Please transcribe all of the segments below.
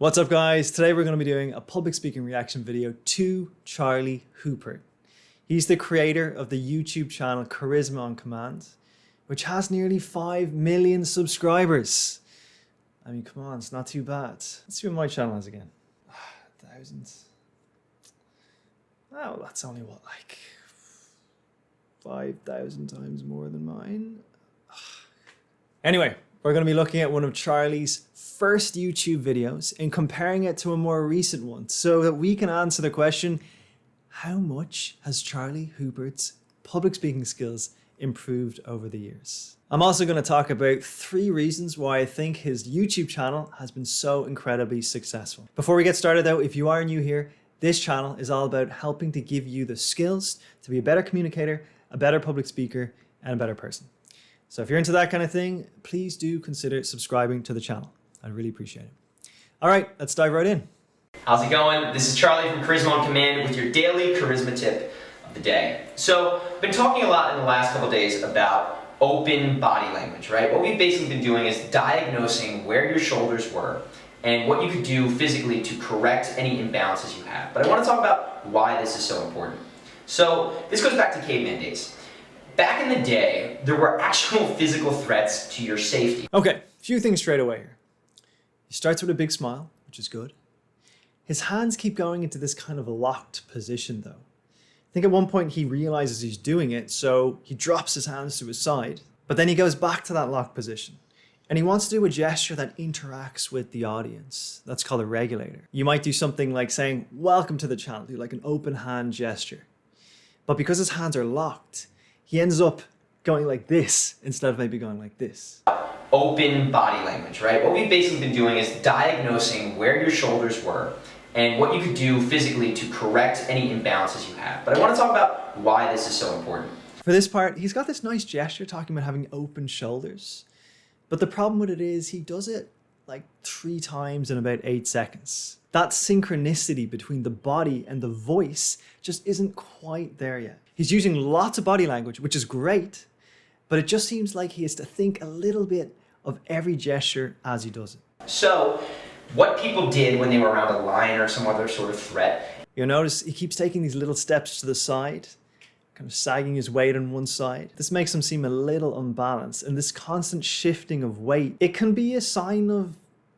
What's up guys? Today we're going to be doing a public speaking reaction video to Charlie Hooper. He's the creator of the YouTube channel Charisma on Command, which has nearly 5 million subscribers. I mean, come on, it's not too bad. Let's see what my channel has again. Thousands. Oh, that's only what, like 5,000 times more than mine. Anyway, we're going to be looking at one of Charlie's first YouTube videos and comparing it to a more recent one so that we can answer the question, how much has Charlie Hooper's public speaking skills improved over the years? I'm also going to talk about 3 reasons why I think his YouTube channel has been so incredibly successful. Before we get started though, if you are new here, this channel is all about helping to give you the skills to be a better communicator, a better public speaker, and a better person. So if you're into that kind of thing, please do consider subscribing to the channel. I'd really appreciate it. All right, let's dive right in. How's it going? This is Charlie from Charisma on Command with your daily charisma tip of the day. So, I've been talking a lot in the last couple days about open body language, right? What we've basically been doing is diagnosing where your shoulders were and what you could do physically to correct any imbalances you have. But I want to talk about why this is so important. So, this goes back to caveman days. Back in the day, there were actual physical threats to your safety. Okay, a few things straight away here. He starts with a big smile, which is good. His hands keep going into this kind of locked position though. I think at one point he realizes he's doing it, so he drops his hands to his side, but then he goes back to that locked position. And he wants to do a gesture that interacts with the audience. That's called a regulator. You might do something like saying, welcome to the channel, do like an open hand gesture. But because his hands are locked, he ends up going like this instead of maybe going like this. Open body language, right? What we've basically been doing is diagnosing where your shoulders were and what you could do physically to correct any imbalances you have. But I want to talk about why this is so important. For this part, he's got this nice gesture talking about having open shoulders. But the problem with it is he does it like 3 times in about 8 seconds. That synchronicity between the body and the voice just isn't quite there yet. He's using lots of body language, which is great, but it just seems like he has to think a little bit of every gesture as he does it. So, what people did when they were around a lion or some other sort of threat. You'll notice he keeps taking these little steps to the side, kind of sagging his weight on one side. This makes him seem a little unbalanced, and this constant shifting of weight, it can be a sign of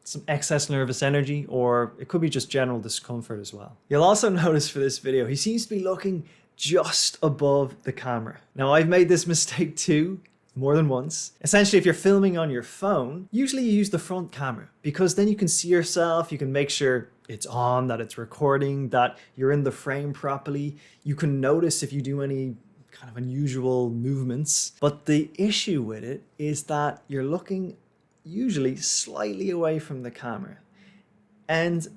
some excess nervous energy, or it could be just general discomfort as well. You'll also notice for this video, he seems to be looking just above the camera. Now, I've made this mistake too, more than once. Essentially, if you're filming on your phone, usually you use the front camera because then you can see yourself, you can make sure it's on, that it's recording, that you're in the frame properly. You can notice if you do any kind of unusual movements. But the issue with it is that you're looking usually slightly away from the camera. And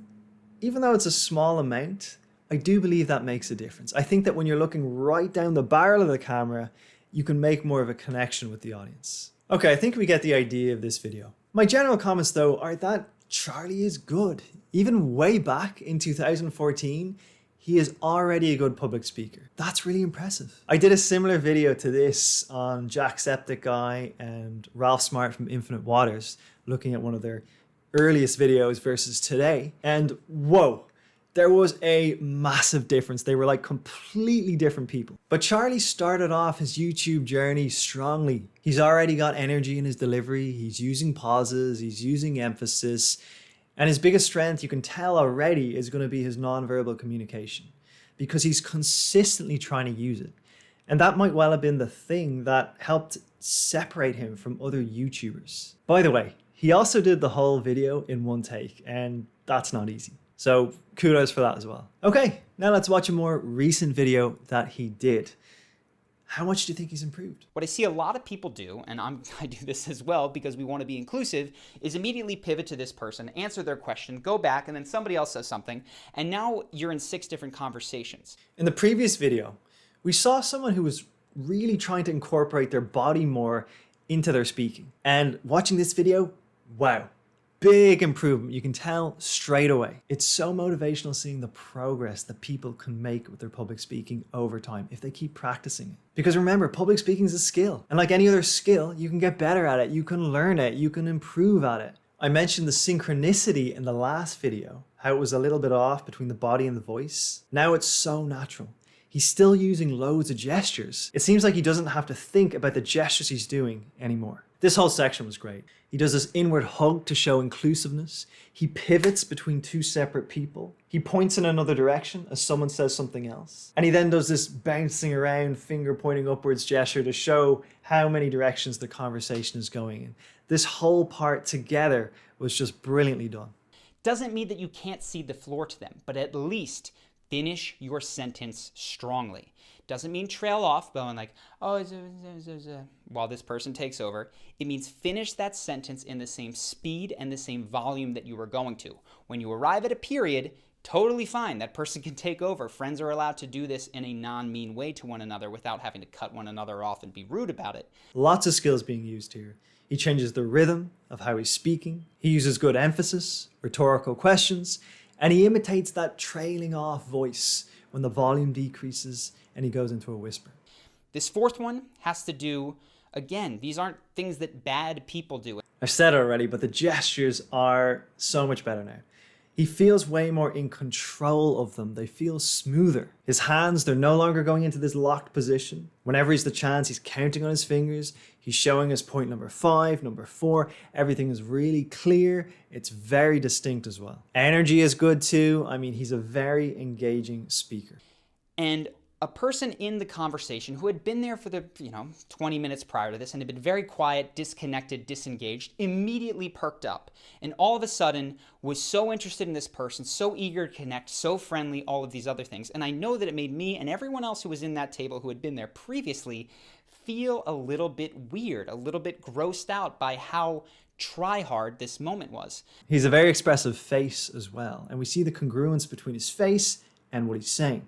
even though it's a small amount, I do believe that makes a difference. I think that when you're looking right down the barrel of the camera, you can make more of a connection with the audience. Okay, I think we get the idea of this video. My general comments though are that Charlie is good. Even way back in 2014, he is already a good public speaker. That's really impressive. I did a similar video to this on Jacksepticeye and Ralph Smart from Infinite Waters, looking at one of their earliest videos versus today, and whoa, there was a massive difference. They were like completely different people. But Charlie started off his YouTube journey strongly. He's already got energy in his delivery. He's using pauses. He's using emphasis. And his biggest strength, you can tell already, is going to be his nonverbal communication because he's consistently trying to use it. And that might well have been the thing that helped separate him from other YouTubers. By the way, he also did the whole video in one take, and that's not easy. So kudos for that as well. Okay, now let's watch a more recent video that he did. How much do you think he's improved? What I see a lot of people do, and I do this as well because we want to be inclusive, is immediately pivot to this person, answer their question, go back, and then somebody else says something, and now you're in 6 different conversations. In the previous video, we saw someone who was really trying to incorporate their body more into their speaking. And watching this video, wow. Big improvement, you can tell straight away. It's so motivational seeing the progress that people can make with their public speaking over time if they keep practicing it. Because remember, public speaking is a skill. And like any other skill, you can get better at it, you can learn it, you can improve at it. I mentioned the synchronicity in the last video, how it was a little bit off between the body and the voice. Now it's so natural. He's still using loads of gestures. It seems like he doesn't have to think about the gestures he's doing anymore. This whole section was great. He does this inward hug to show inclusiveness. He pivots between two separate people. He points in another direction as someone says something else. And he then does this bouncing around, finger pointing upwards gesture to show how many directions the conversation is going in. This whole part together was just brilliantly done. Doesn't mean that you can't cede the floor to them, but at least finish your sentence strongly. Doesn't mean trail off, going like, oh, while this person takes over. It means finish that sentence in the same speed and the same volume that you were going to. When you arrive at a period, totally fine. That person can take over. Friends are allowed to do this in a non-mean way to one another without having to cut one another off and be rude about it. Lots of skills being used here. He changes the rhythm of how he's speaking. He uses good emphasis, rhetorical questions, and he imitates that trailing off voice when the volume decreases and he goes into a whisper. This fourth one has to do, again, these aren't things that bad people do. I've said it already, but the gestures are so much better now. He feels way more in control of them. They feel smoother. His hands, they're no longer going into this locked position. Whenever he's the chance, he's counting on his fingers. He's showing us point number 5, number 4. Everything is really clear. It's very distinct as well. Energy is good too. I mean, he's a very engaging speaker. And a person in the conversation who had been there for the 20 minutes prior to this and had been very quiet, disconnected, disengaged, immediately perked up and all of a sudden was so interested in this person, so eager to connect, so friendly, all of these other things. And I know that it made me and everyone else who was in that table who had been there previously feel a little bit weird, a little bit grossed out by how try hard this moment was. He's a very expressive face as well, and we see the congruence between his face and what he's saying.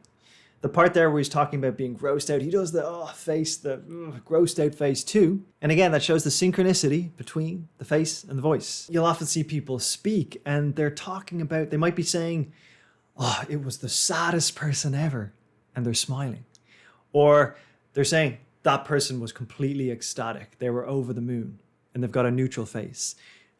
The part there where he's talking about being grossed out, he does the face, the grossed out face too. And again, that shows the synchronicity between the face and the voice. You'll often see people speak and they're talking about, they might be saying, oh, it was the saddest person ever, and they're smiling. Or they're saying, that person was completely ecstatic, they were over the moon, and they've got a neutral face.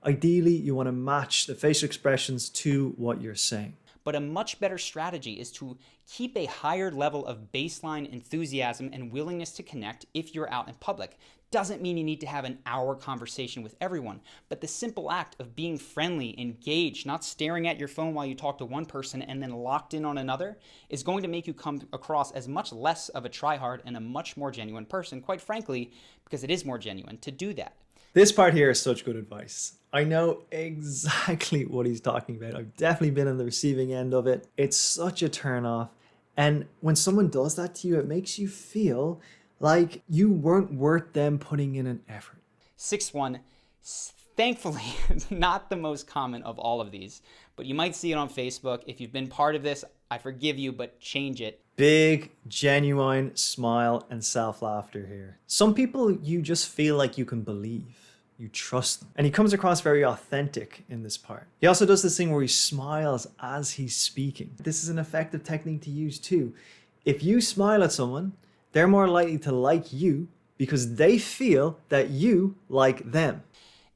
Ideally, you want to match the facial expressions to what you're saying. But a much better strategy is to keep a higher level of baseline enthusiasm and willingness to connect if you're out in public. Doesn't mean you need to have an hour conversation with everyone, but the simple act of being friendly, engaged, not staring at your phone while you talk to one person and then locked in on another is going to make you come across as much less of a tryhard and a much more genuine person, quite frankly, because it is more genuine to do that. This part here is such good advice. I know exactly what he's talking about. I've definitely been on the receiving end of it. It's such a turn off. And when someone does that to you, it makes you feel like you weren't worth them putting in an effort. 6-1, thankfully, not the most common of all of these, but you might see it on Facebook. If you've been part of this, I forgive you, but change it. Big, genuine smile and self-laughter here. Some people you just feel like you can believe. You trust them. And he comes across very authentic in this part. He also does this thing where he smiles as he's speaking. This is an effective technique to use too. If you smile at someone, they're more likely to like you because they feel that you like them.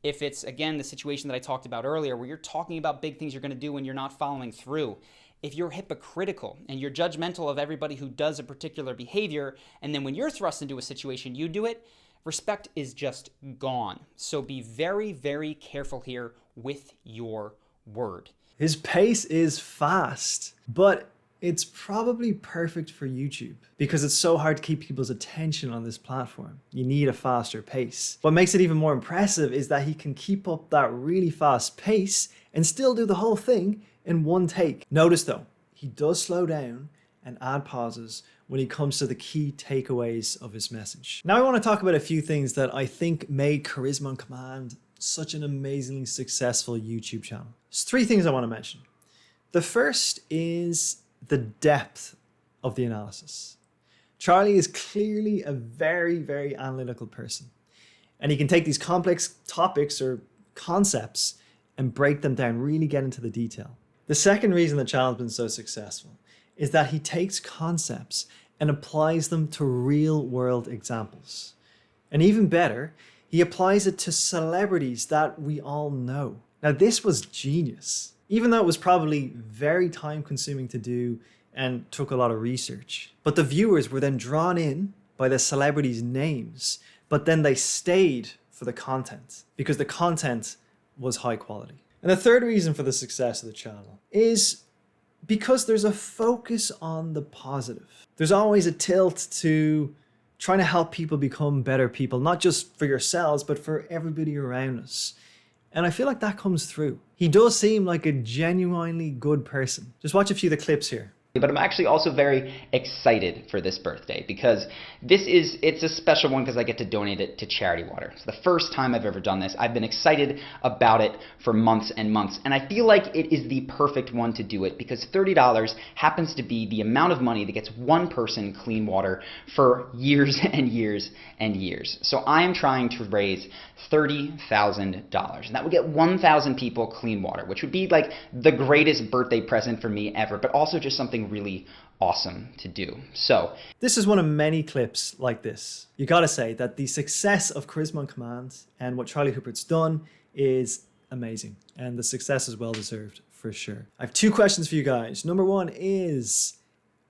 If it's, again, the situation that I talked about earlier where you're talking about big things you're going to do and you're not following through, if you're hypocritical and you're judgmental of everybody who does a particular behavior, and then when you're thrust into a situation, you do it, respect is just gone. So be very, very careful here with your word. His pace is fast, but it's probably perfect for YouTube because it's so hard to keep people's attention on this platform. You need a faster pace. What makes it even more impressive is that he can keep up that really fast pace and still do the whole thing in one take. Notice though, he does slow down and add pauses when he comes to the key takeaways of his message. Now I want to talk about a few things that I think made Charisma on Command such an amazingly successful YouTube channel. There's 3 things I want to mention. The first is the depth of the analysis. Charlie is clearly a very, very analytical person, and he can take these complex topics or concepts and break them down, really get into the detail. The second reason the channel has been so successful is that he takes concepts and applies them to real world examples. And even better, he applies it to celebrities that we all know. Now this was genius, even though it was probably very time consuming to do and took a lot of research. But the viewers were then drawn in by the celebrities' names, but then they stayed for the content because the content was high quality. And the third reason for the success of the channel is because there's a focus on the positive. There's always a tilt to trying to help people become better people, not just for yourselves, but for everybody around us. And I feel like that comes through. He does seem like a genuinely good person. Just watch a few of the clips here. But I'm actually also very excited for this birthday because it's a special one because I get to donate it to Charity Water. It's the first time I've ever done this. I've been excited about it for months and months, and I feel like it is the perfect one to do it because $30 happens to be the amount of money that gets one person clean water for years and years and years. So I am trying to raise $30,000, and that would get 1,000 people clean water, which would be like the greatest birthday present for me ever, but also just something really awesome to do. So this is one of many clips like this. You gotta say that the success of Charisma on Command and what Charlie Hoopert's done is amazing, and the success is well deserved for sure. I have two questions for you guys. Number one is,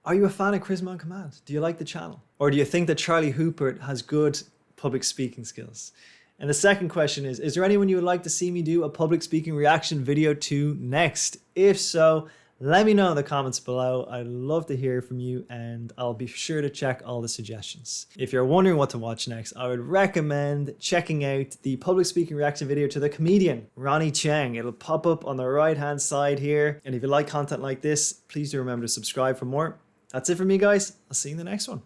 are you a fan of Charisma on Command? Do you like the channel? Or do you think that Charlie Houpert has good public speaking skills? And the second question is there anyone you would like to see me do a public speaking reaction video to next? If so, let me know in the comments below. I'd love to hear from you, and I'll be sure to check all the suggestions. If you're wondering what to watch next, I would recommend checking out the public speaking reaction video to the comedian Ronnie Chang. It'll pop up on the right hand side here. And if you like content like this, please do remember to subscribe for more. That's it for me, guys. I'll see you in the next one.